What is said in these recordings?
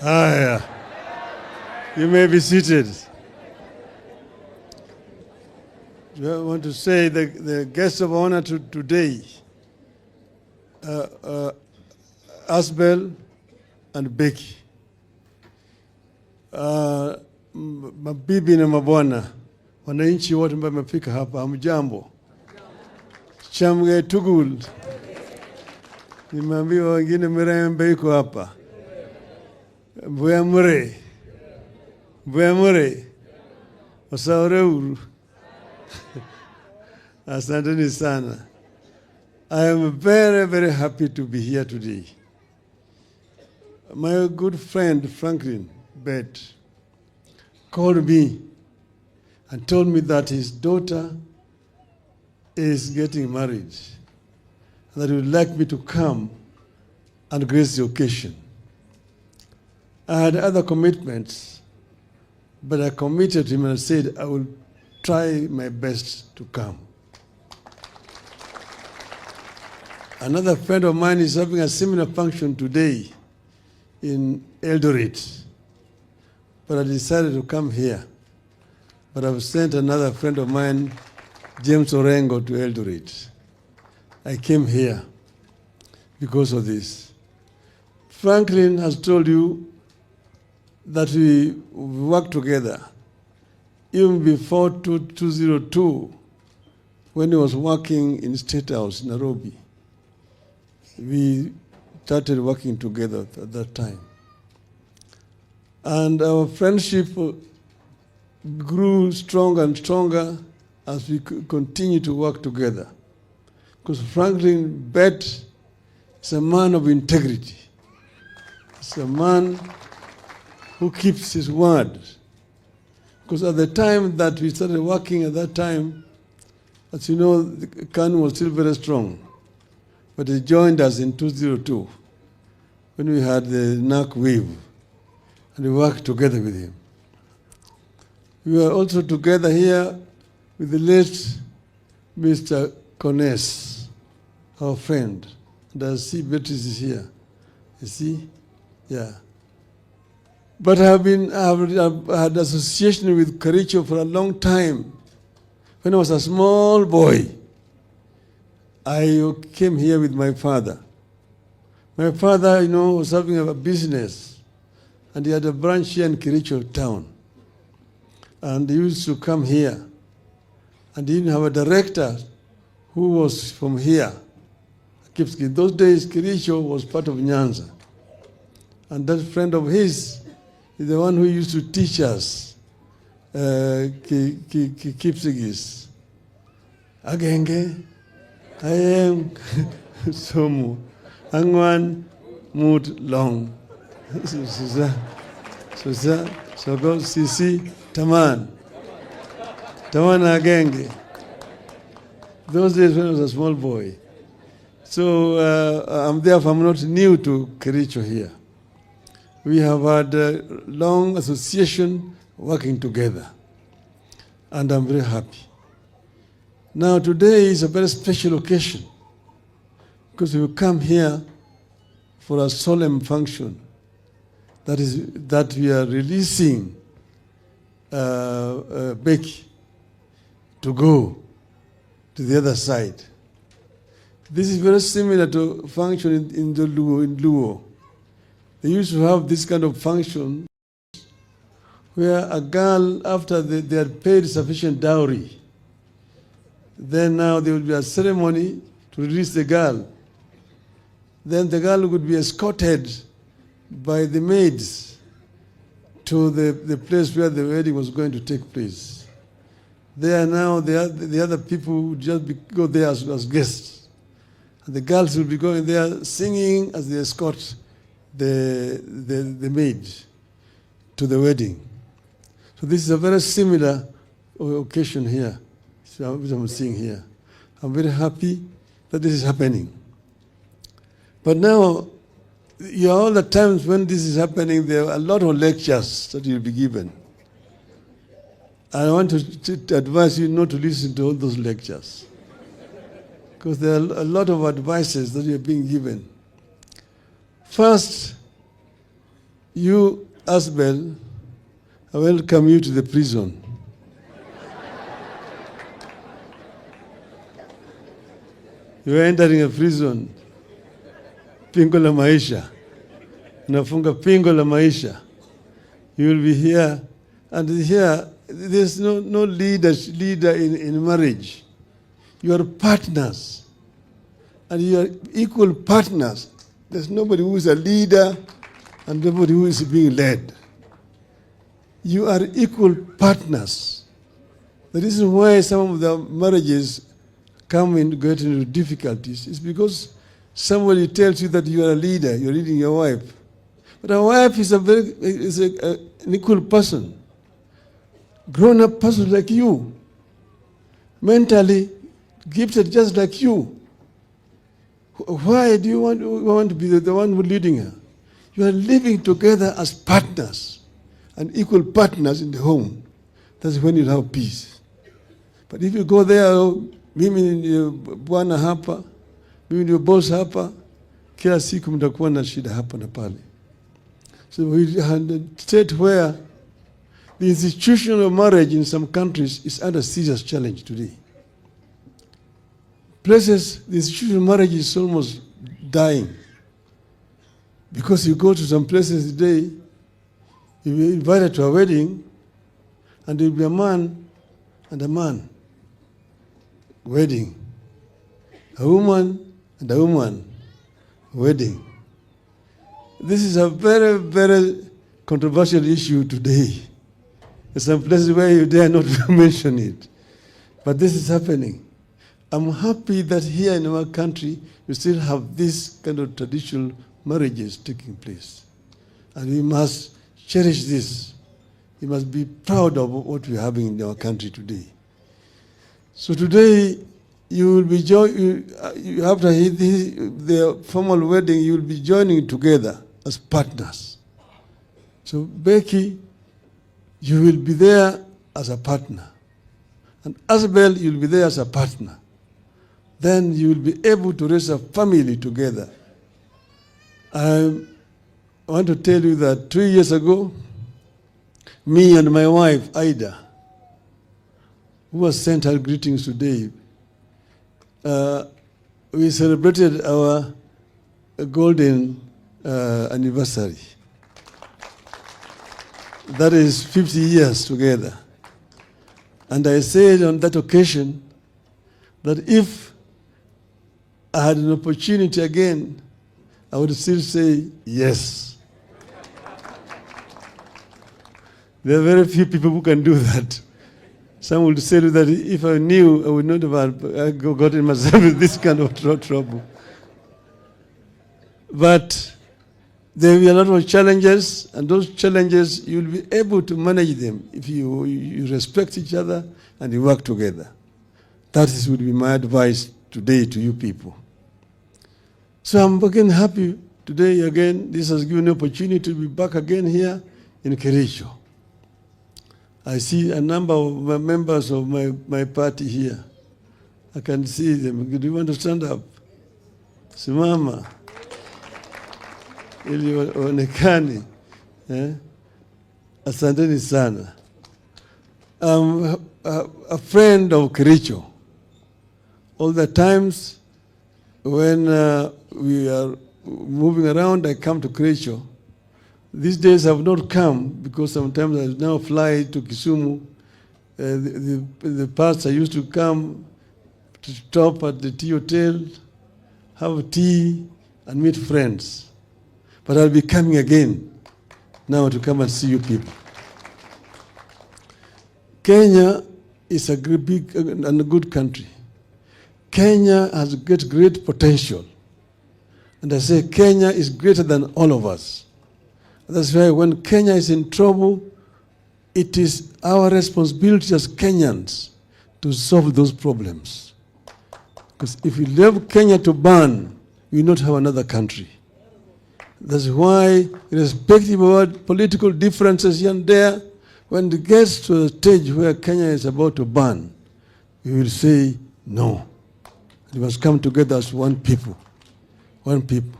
Yeah. You may be seated. I want to say the guest of honor today, Asbel and Becky. Mabibi na mabwana, wananchi wote ambao wamefika hapa, hamjambo. Chamge tugul. Nimeambiwa wengine Mirembe iko hapa. Mbuya mure. Wasaure uru. Asanteni sana. I am very, very happy to be here today. My good friend Franklin Bett called me and told me that his daughter is getting married and that he would like me to come and grace the occasion. I had other commitments, but I committed to him and said I will try my best to come. Another friend of mine is having a similar function today in Eldoret, but I decided to come here. But I've sent another friend of mine, James Orengo, to Eldoret. I came here because of this. Franklin has told you that we work together. Even before 2002, when he was working in State House, Nairobi, we started working together at that time. And our friendship grew stronger and stronger as we continue to work together. Because Franklin Bett is a man of integrity. He's a man who keeps his word. Because at the time that we started working at that time, as you know, the Kanu was still very strong. But he joined us in 2002 when we had the NAC wave, and we worked together with him. We were also together here with the late Mr. Kones, our friend. And I see Beatrice is here. You see? Yeah. But I've had association with Kericho for a long time. When I was a small boy, I came here with my father. My father, was having a business, and he had a branch here in Kericho town. And he used to come here. And he didn't have a director who was from here. In those days, Kericho was part of Nyanza. And that friend of his is the one who used to teach us Kipsigis. Agenge, I am Somu. Angwan Mood Long. So go Sisi Taman. Taman Agenge. Those days when I was a small boy. So I'm not new to Kericho here. We have had a long association working together, and I'm very happy. Now today is a very special occasion because we come here for a solemn function. That we are releasing Becky to go to the other side. This is very similar to function in Luo. They used to have this kind of function where a girl, after they had paid sufficient dowry, then now there will be a ceremony to release the girl. Then the girl would be escorted by the maids to the place where the wedding was going to take place. There now, the other people would just go there as guests. And the girls will be going there singing as they escort the maid to the wedding. So this is a very similar occasion here, which I'm seeing here. I'm very happy that this is happening. But now, all the times when this is happening, there are a lot of lectures that you'll be given. I want to advise you not to listen to all those lectures, because there are a lot of advices that you're being given. First, You, Asbel, I welcome you to the prison. You are entering a prison. Pingo la maisha. Unafunga pingo la maisha. You will be here. And here, there's no leader in marriage. You are partners. And you are equal partners. There's nobody who is a leader and nobody who is being led. You are equal partners. The reason why some of the marriages get into difficulties is because somebody tells you that you are a leader, you're leading your wife. But a wife is an equal person, grown-up person like you, mentally gifted just like you. Why do you want to be the one who leading her? You are living together as partners and equal partners in the home. That's when you have peace. But if you go there, mimi ndio bwana hapa, mimi ndio boss hapa, kila siku mtakuwa na shida hapa na pale. So we had a state where the institution of marriage in some countries is under serious challenge today. Places, the institution of marriage is almost dying. Because you go to some places today, you'll be invited to a wedding, and there'll be a man and a man. Wedding. A woman and a woman. Wedding. This is a very, very controversial issue today. There's some places where you dare not mention it. But this is happening. I'm happy that here in our country, we still have this kind of traditional marriages taking place. And we must cherish this. We must be proud of what we're having in our country today. So today, you will be after the formal wedding, you will be joining together as partners. So Becky, you will be there as a partner. And Asbel, you will be there as a partner. Then you will be able to raise a family together. I want to tell you that 2 years ago, me and my wife, Ida, who has sent her greetings today, we celebrated our golden anniversary. That is 50 years together. And I said on that occasion that if I had an opportunity again, I would still say yes. There are very few people who can do that. Some would say that if I knew, I would not have gotten myself in this kind of trouble. But there will be a lot of challenges, and those challenges, you'll be able to manage them if you respect each other and you work together. That would be my advice today to you people. So I'm again happy today again. This has given me an opportunity to be back again here in Kericho. I see a number of members of my party here. I can see them. Do you want to stand up? Simama. Ili onekane. Asanteni sana. I'm a friend of Kericho. All the times when we are moving around, I come to Kericho. These days I have not come because sometimes I now fly to Kisumu. The past I used to come to stop at the tea hotel, have tea, and meet friends. But I'll be coming again now to come and see you people. Kenya is a big and a good country. Kenya has great potential. And I say Kenya is greater than all of us. That's why when Kenya is in trouble, it is our responsibility as Kenyans to solve those problems. Because if we leave Kenya to burn, we will not have another country. That's why, irrespective of political differences here and there, when it gets to a stage where Kenya is about to burn, we will say no. We must come together as one people. One people.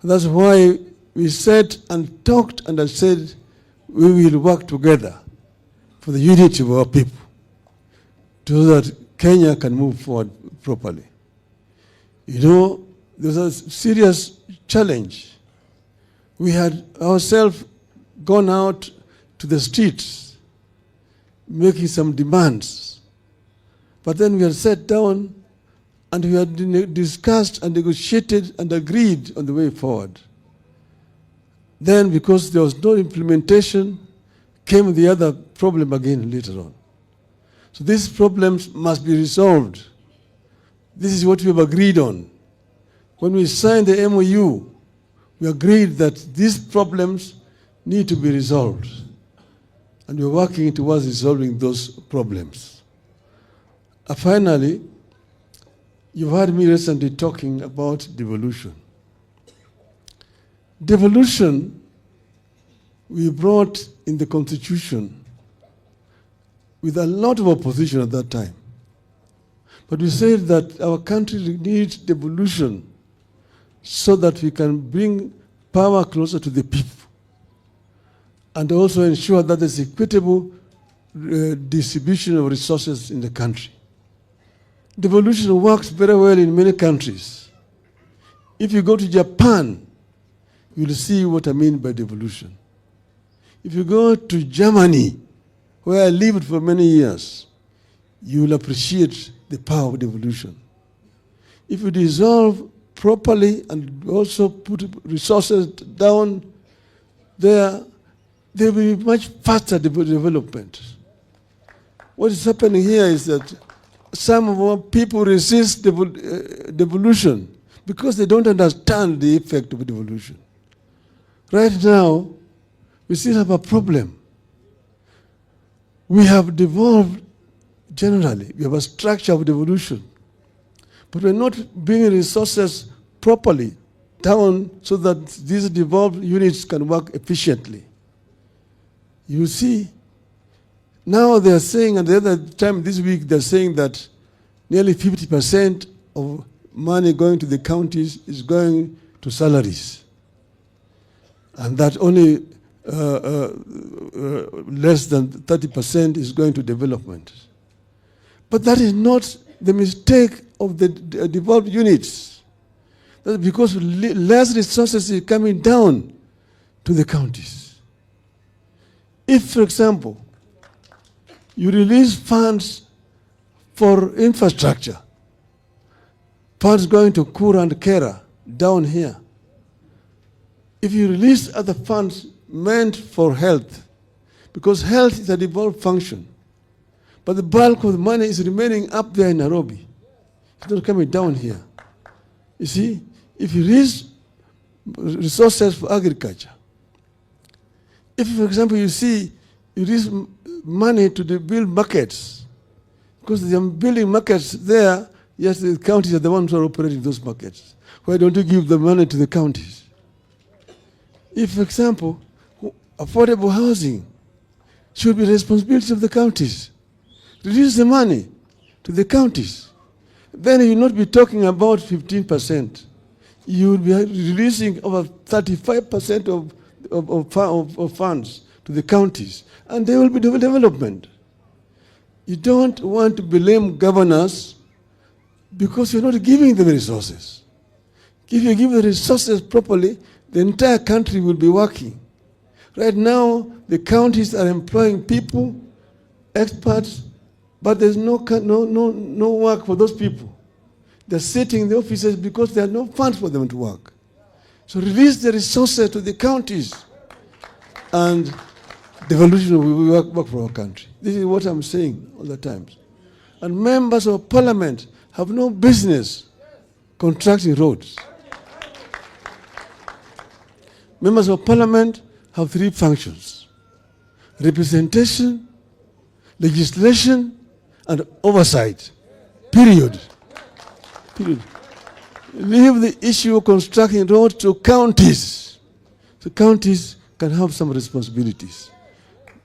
That's why we sat and talked, and I said, we will work together for the unity of our people so that Kenya can move forward properly. You know, there's a serious challenge. We had ourselves gone out to the streets making some demands. But then we had sat down and we had discussed and negotiated and agreed on the way forward. Then, because there was no implementation, came the other problem again later on. So these problems must be resolved. This is what we have agreed on. When we signed the MOU, we agreed that these problems need to be resolved. And we're working towards resolving those problems. Finally, you've heard me recently talking about devolution. Devolution, we brought in the Constitution with a lot of opposition at that time. But we said that our country needs devolution so that we can bring power closer to the people and also ensure that there's equitable distribution of resources in the country. Devolution works very well in many countries. If you go to Japan, you'll see what I mean by devolution. If you go to Germany, where I lived for many years, you will appreciate the power of devolution. If you dissolve properly and also put resources down there will be much faster development. What is happening here is that some of our people resist devolution because they don't understand the effect of devolution. Right now, we still have a problem. We have devolved generally. We have a structure of devolution. But we're not bringing resources properly down so that these devolved units can work efficiently. You see, now they're saying, and the other time this week, they're saying that nearly 50% of money going to the counties is going to salaries. And that only less than 30% is going to development. But that is not the mistake of the devolved units. That's because less resources is coming down to the counties. If, for example, you release funds for infrastructure, funds going to Kura and Kera down here, if you release other funds meant for health, because health is a devolved function, but the bulk of the money is remaining up there in Nairobi. It's not coming down here. You see, if you release resources for agriculture, if, for example, you release money to build markets, because they are building markets there, yes, the counties are the ones who are operating those markets. Why don't you give the money to the counties? If, for example, affordable housing should be the responsibility of the counties, release the money to the counties. Then you will not be talking about 15%. You will be releasing over 35% of funds to the counties, and there will be development. You don't want to blame governors because you're not giving them resources. If you give the resources properly, the entire country will be working. Right now, the counties are employing people, experts, but there's no work for those people. They're sitting in the offices because there are no funds for them to work. So release the resources to the counties, and devolution will work for our country. This is what I'm saying all the time. And members of parliament have no business contracting roads. Members of parliament have three functions: representation, legislation, and oversight. Period. Leave the issue of constructing roads to counties. So counties can have some responsibilities.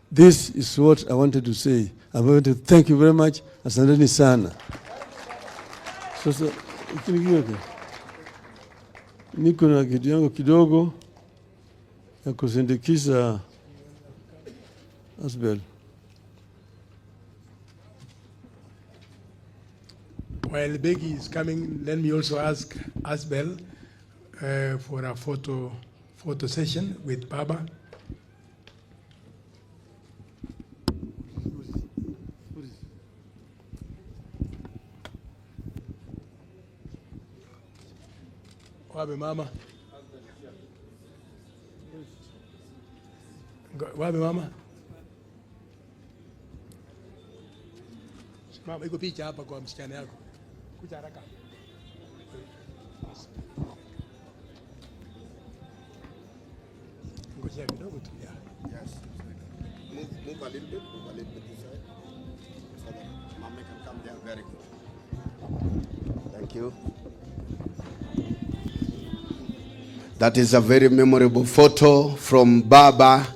This is what I wanted to say. I want to thank you very much. Asanteni sana. Sasa niko na kitu yangu kidogo. ya kusindikiza Asbel. While Becky is coming, let me also ask Asbel for a photo session with Baba. Wabe mama. Wabe mama. Mama, iko picha hapa kwa msichana yako. Kuja haraka. Ngoja kidogo tu ya. Yes. Move a little bit this side. So that Mama can come there. Very good. Thank you. That is a very memorable photo from Baba.